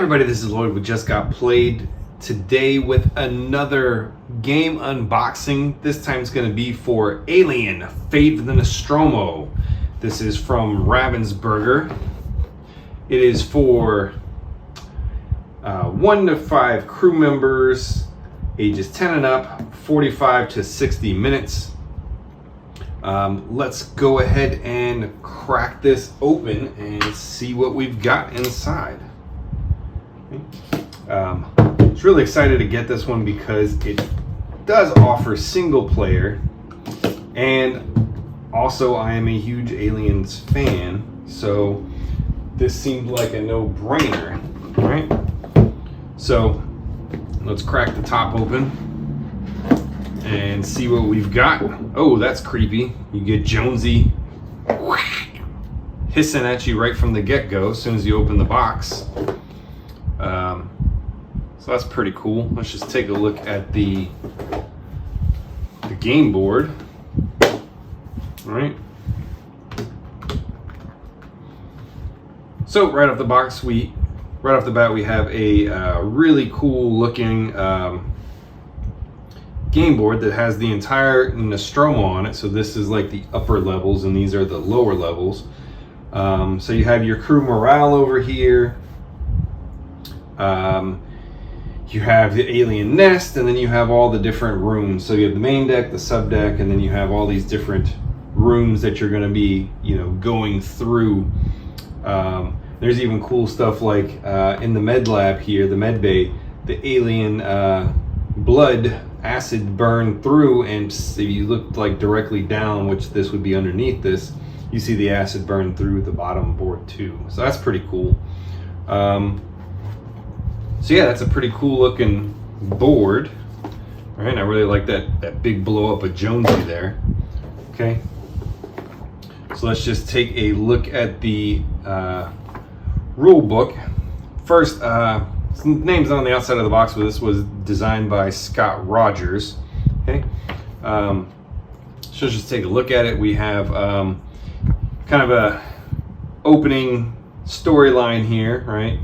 everybody, this is Lloyd with Just Got Played. Today with another game unboxing. This time it's going to be for Alien: Fate of the Nostromo. This is from Ravensburger. It is for 1 to 5 crew members, ages 10 and up, 45 to 60 minutes. Let's go ahead and crack this open and see what we've got inside. Just really excited to get this one because it does offer single player, and also I am a huge Aliens fan, so this seemed like a no-brainer, right? So let's crack the top open and see what we've got. Oh, that's creepy. You get Jonesy hissing at you right from the get-go as soon as you open the box. So that's pretty cool. Let's just take a look at the game board. All right. So right off the bat, we have a really cool looking game board that has the entire Nostromo on it. So this is like the upper levels, and these are the lower levels. So you have your crew morale over here. You have the alien nest, and then you have all the different rooms. So you have the main deck, the sub deck, and then you have all these different rooms that you're going to be, going through. There's even cool stuff like in the med lab here, the med bay, the alien blood acid burned through, and if you look like directly down, which this would be underneath this, you see the acid burn through the bottom board too. So that's pretty cool. So yeah, that's a pretty cool looking board. All right, I really like that big blow up of Jonesy there. Okay, so let's just take a look at the rule book. First, some names on the outside of the box, but this was designed by Scott Rogers. Okay, so let's just take a look at it. We have kind of a opening storyline here, right?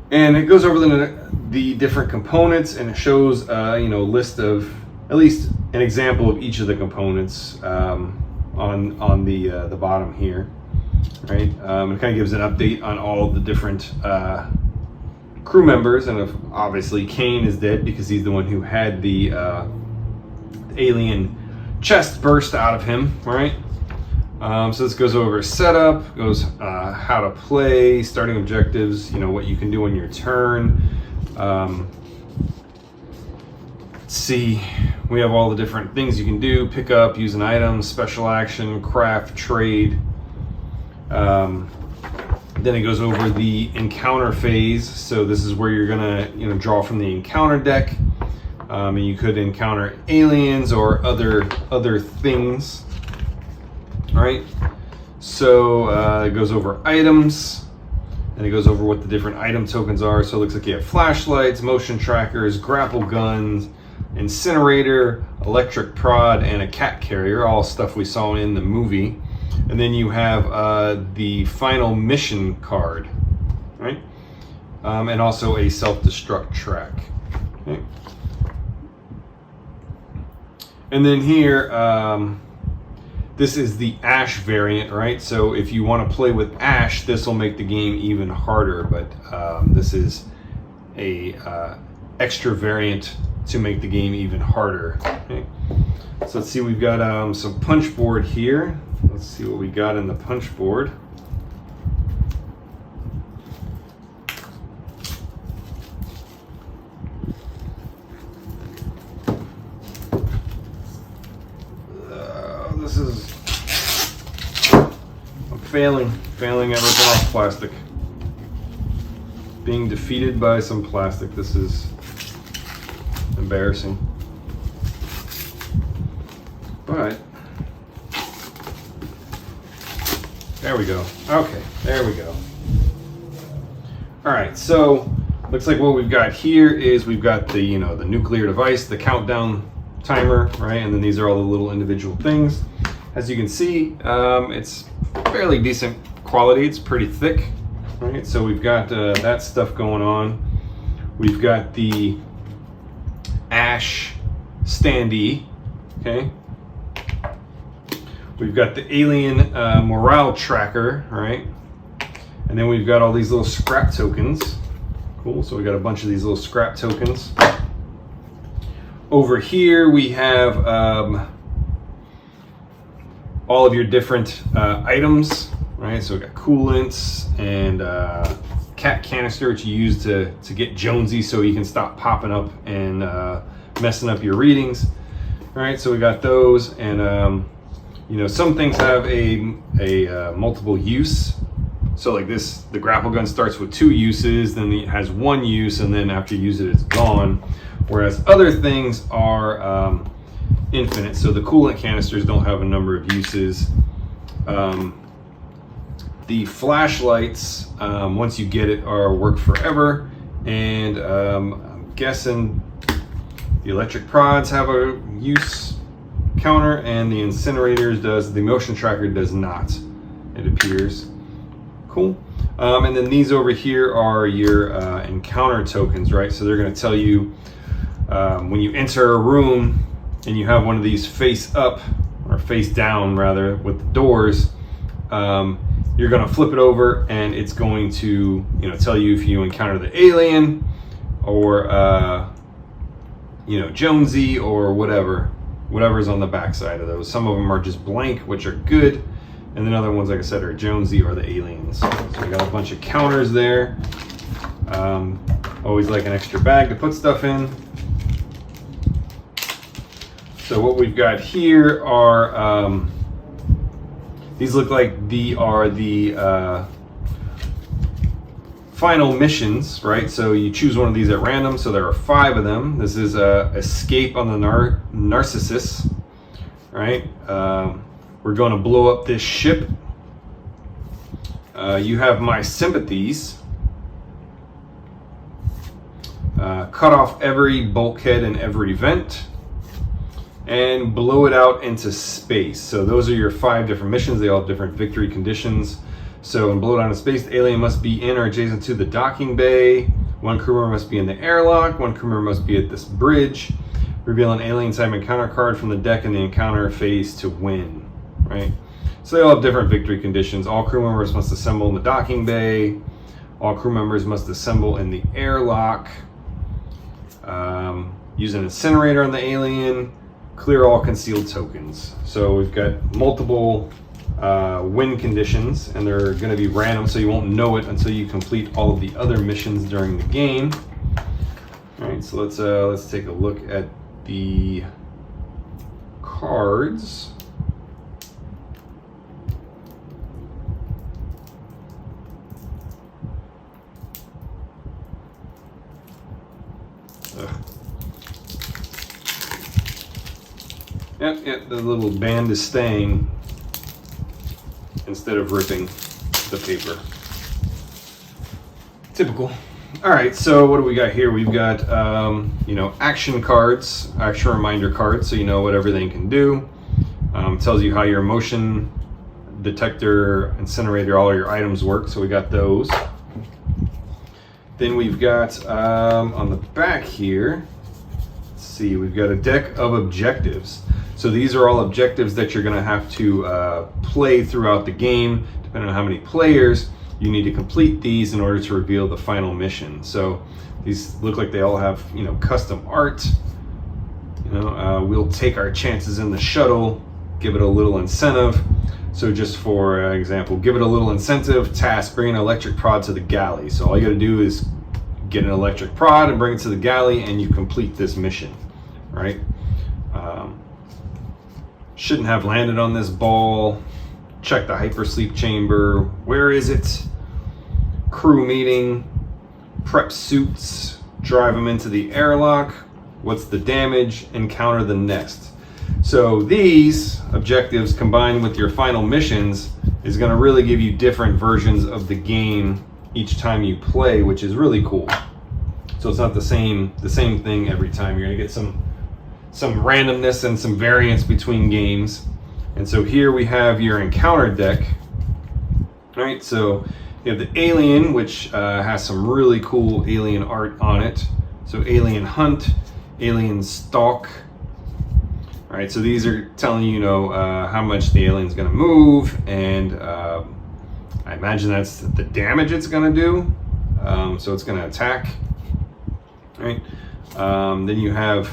And it goes over the different components, and it shows a list of at least an example of each of the components on the bottom here, right? It kind of gives an update on all the different crew members, and obviously Kane is dead because he's the one who had the alien chest burst out of him, right? So this goes over setup, goes how to play, starting objectives, what you can do on your turn. Let's see, we have all the different things you can do: pick up, use an item, special action, craft, trade. Then it goes over the encounter phase. So this is where you're gonna draw from the encounter deck, and you could encounter aliens or other things. All right, so it goes over items, and it goes over what the different item tokens are. So it looks like you have flashlights, motion trackers, grapple guns, incinerator, electric prod, and a cat carrier, all stuff we saw in the movie. And then you have the final mission card, right? And also a self-destruct track. Okay. And then here, this is the Ash variant, right? So if you want to play with Ash, this will make the game even harder, but this is a extra variant to make the game even harder. Okay. So let's see, we've got some Punchboard here. Let's see what we got in the Punchboard. I'm failing everything off plastic. Being defeated by some plastic. This is embarrassing. But there we go. Okay, there we go. All right, so looks like what we've got here is we've got the the nuclear device, the countdown timer, right? And then these are all the little individual things. As you can see, it's fairly decent quality. It's pretty thick. All right, so we've got that stuff going on. We've got the Ash standee. Okay. We've got the alien morale tracker, right? And then we've got all these little scrap tokens. Cool, so we got a bunch of these little scrap tokens. Over here we have all of your different items, right? So we got coolants and cat canister, which you use to get Jonesy so he can stop popping up and messing up your readings. All right, so we got those, and you know, some things have a multiple use. So like this, the grapple gun starts with 2 uses, then it has 1 use, and then after you use it, it's gone. Whereas other things are infinite. So the coolant canisters don't have a number of uses. The flashlights, once you get it, work forever. And I'm guessing the electric prods have a use counter, and the incinerators does. The motion tracker does not, it appears. Cool. And then these over here are your encounter tokens, right? So they're going to tell you when you enter a room and you have one of these face up, or face down rather, with the doors, you're going to flip it over and it's going to, you know, tell you if you encounter the alien or you know, Jonesy or whatever's on the back side of those. Some of them are just blank, which are good. And then other ones, like I said, are Jonesy or the aliens. So we got a bunch of counters there. Always like an extra bag to put stuff in. So what we've got here are, these look like the final missions, right? So you choose one of these at random. So there are 5 of them. This is Escape on the Narcissus, right? We're going to blow up this ship. You have My Sympathies. Cut off every bulkhead and every vent. And blow it out into space. So those are your 5 different missions. They all have different victory conditions. So in blow it out into space, the alien must be in or adjacent to the docking bay. 1 crew member must be in the airlock. 1 crew member must be at this bridge. Reveal an alien type encounter card from the deck in the encounter phase to win. Right? So they all have different victory conditions. All crew members must assemble in the docking bay. All crew members must assemble in the airlock. Use an incinerator on the alien. Clear all concealed tokens. So we've got multiple win conditions, and they're going to be random, so you won't know it until you complete all of the other missions during the game. All right, so let's take a look at the cards. Yep, the little band is staying instead of ripping the paper. Typical. All right, so what do we got here? We've got, you know, action cards, action reminder cards, so you know what everything can do. Tells you how your motion detector, incinerator, all of your items work, so we got those. Then we've got, on the back here, let's see, we've got a deck of objectives. So these are all objectives that you're going to have to play throughout the game. Depending on how many players, you need to complete these in order to reveal the final mission. So these look like they all have, you know, custom art. You know, we'll take our chances in the shuttle, give it a little incentive. So just for example, give it a little incentive, task, bring an electric prod to the galley. So all you got to do is get an electric prod and bring it to the galley, and you complete this mission, right? Shouldn't have landed on this ball. Check the hypersleep chamber. Where is it? Crew meeting. Prep suits. Drive them into the airlock. What's the damage? Encounter the nest. So these objectives combined with your final missions is going to really give you different versions of the game each time you play, which is really cool. So it's not the same thing every time. You're going to get some randomness and some variance between games. And so here we have your encounter deck, All right, so you have the Alien, which has some really cool alien art on it. So Alien Hunt, Alien Stalk. All right, so these are telling you, how much the alien's going to move, and I imagine that's the damage it's going to do. So it's going to attack. All right. Then you have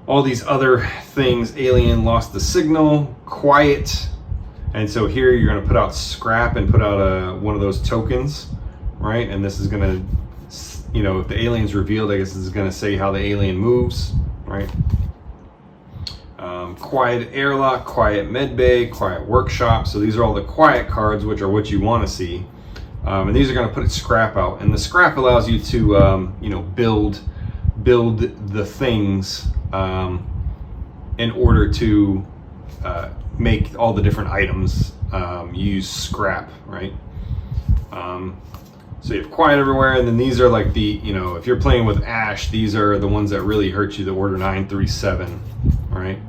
all these other things. Alien lost the signal. Quiet. And so here you're going to put out scrap and put out one of those tokens, right? And this is going to, if the alien's revealed, I guess this is going to say how the alien moves, right? Quiet airlock, quiet medbay, quiet workshop. So these are all the quiet cards, which are what you want to see. And these are going to put scrap out. And the scrap allows you to, build the things in order to make all the different items use scrap, right? So you have quiet everywhere, and then these are like the, if you're playing with Ash, these are the ones that really hurt you, the order 937, right?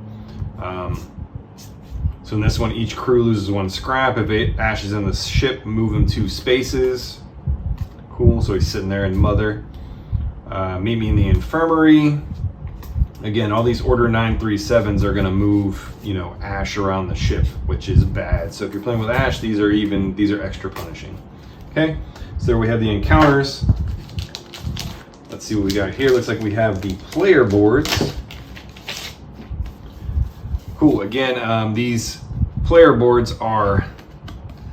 So in this one, each crew loses 1 scrap. If Ash is in the ship, move him 2 spaces. Cool, so he's sitting there in Mother. Meet me in the infirmary. Again, all these order 937s are gonna move, Ash around the ship, which is bad. So if you're playing with Ash, these are extra punishing. Okay, so there we have the encounters. Let's see what we got here. Looks like we have the player boards. Cool, again, these player boards are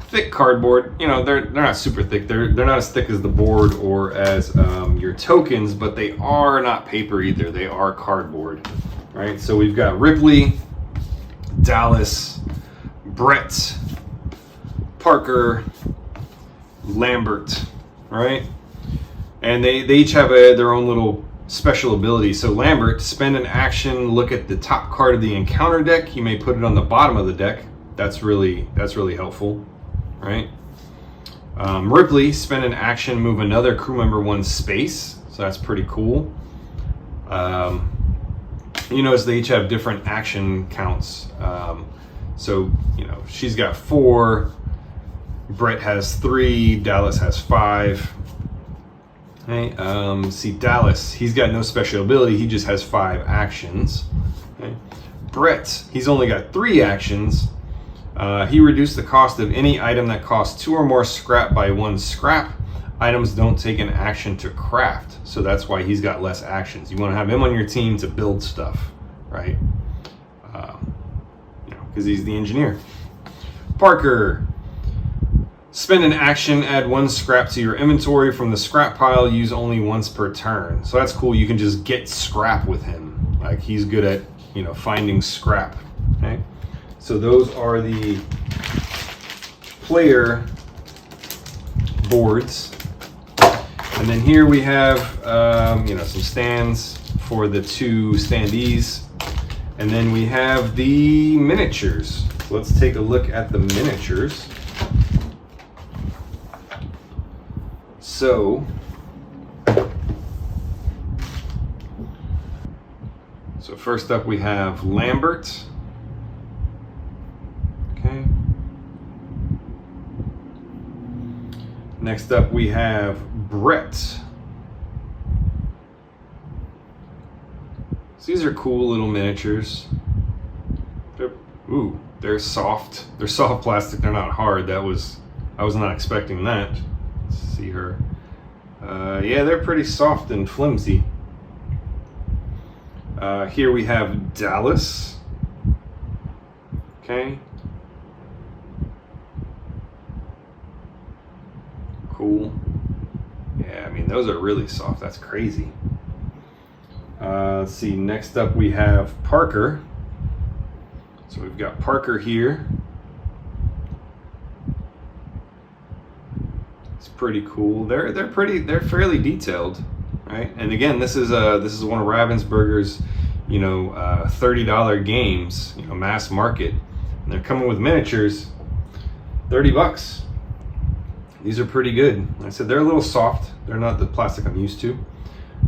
thick cardboard. They're not super thick. They're not as thick as the board or as your tokens, but they are not paper either. They are cardboard, right? So we've got Ripley, Dallas, Brett, Parker, Lambert, right? And they each have their own little special ability. So Lambert, spend an action, look at the top card of the encounter deck. You may put it on the bottom of the deck. That's really helpful, right? Ripley, spend an action, move another crew member 1 space. So that's pretty cool. You notice they each have different action counts. So she's got 4. Brett has 3. Dallas has 5. Okay, see Dallas, he's got no special ability, he just has 5 actions. Okay. Brett, he's only got 3 actions. He reduced the cost of any item that costs 2 or more scrap by 1 scrap. Items don't take an action to craft, so that's why he's got less actions. You want to have him on your team to build stuff, right? Because he's the engineer. Parker, spend an action, add 1 scrap to your inventory from the scrap pile, use only once per turn. So that's cool, you can just get scrap with him. Like, he's good at, finding scrap. Okay? So those are the player boards. And then here we have, some stands for the 2 standees. And then we have the miniatures. So let's take a look at the miniatures. So first up we have Lambert. Okay. Next up we have Brett. So these are cool little miniatures. They're soft. They're soft plastic. They're not hard. I was not expecting that. Let's see her. Yeah, they're pretty soft and flimsy. Here we have Dallas. Okay. Cool. Yeah, I mean, those are really soft. That's crazy. Let's see. Next up, we have Parker. So we've got Parker here. It's pretty cool. They're fairly detailed, right? And again, this is one of Ravensburger's, $30 games, mass market. And they're coming with miniatures, $30. These are pretty good. Like I said, they're a little soft. They're not the plastic I'm used to.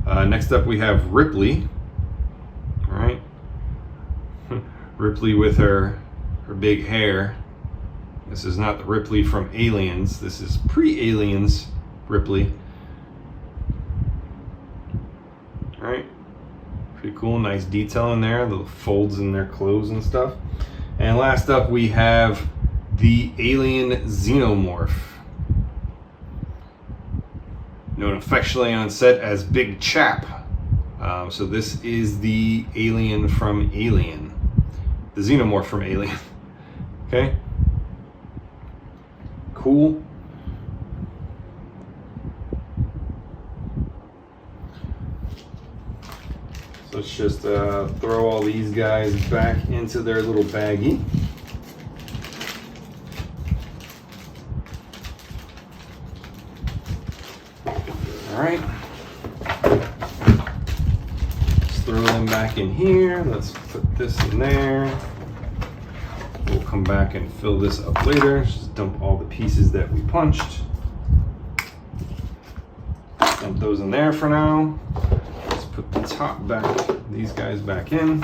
Next up, we have Ripley. All right. Ripley with her big hair. This is not the Ripley from Aliens. This is pre-Aliens Ripley. All right, pretty cool, nice detail in there, little folds in their clothes and stuff. And last up we have the Alien Xenomorph, known affectionately on set as Big Chap. So this is the alien from Alien, the Xenomorph from Alien. Okay, cool. So let's just throw all these guys back into their little baggie. All right. Let's throw them back in here. Let's put this in there. We'll come back and fill this up later. Just dump all the pieces that we punched. Dump those in there for now. Let's put the top back, these guys back in.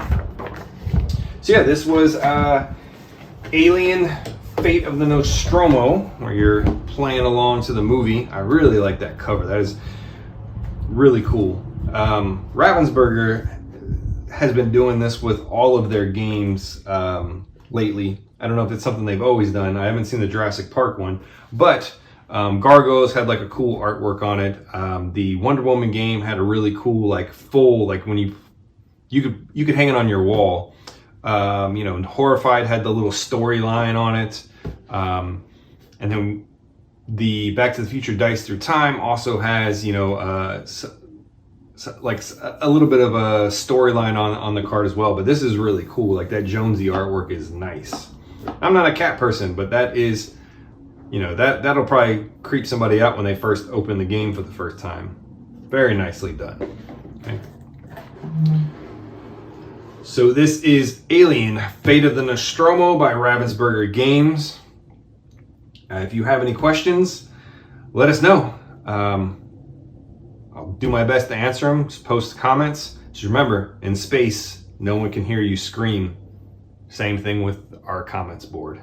So yeah, this was Alien Fate of the Nostromo, where you're playing along to the movie. I really like that cover. That is really cool. Ravensburger has been doing this with all of their games lately. I don't know if it's something they've always done. I haven't seen the Jurassic Park one, but Gargoyles had like a cool artwork on it. The Wonder Woman game had a really cool, like full, like when you could hang it on your wall. You know, and Horrified had the little storyline on it. And then the Back to the Future Dice Through Time also has, you know, like a little bit of a storyline on the card as well. But this is really cool. Like that Jonesy artwork is nice. I'm not a cat person, but that is, you know, that'll probably creep somebody out when they first open the game for the first time. Very nicely done. Okay. So this is Alien Fate of the Nostromo by Ravensburger Games. If you have any questions, let us know. I'll do my best to answer them. Just post comments. Just remember, in space, no one can hear you scream. Same thing with our comments board.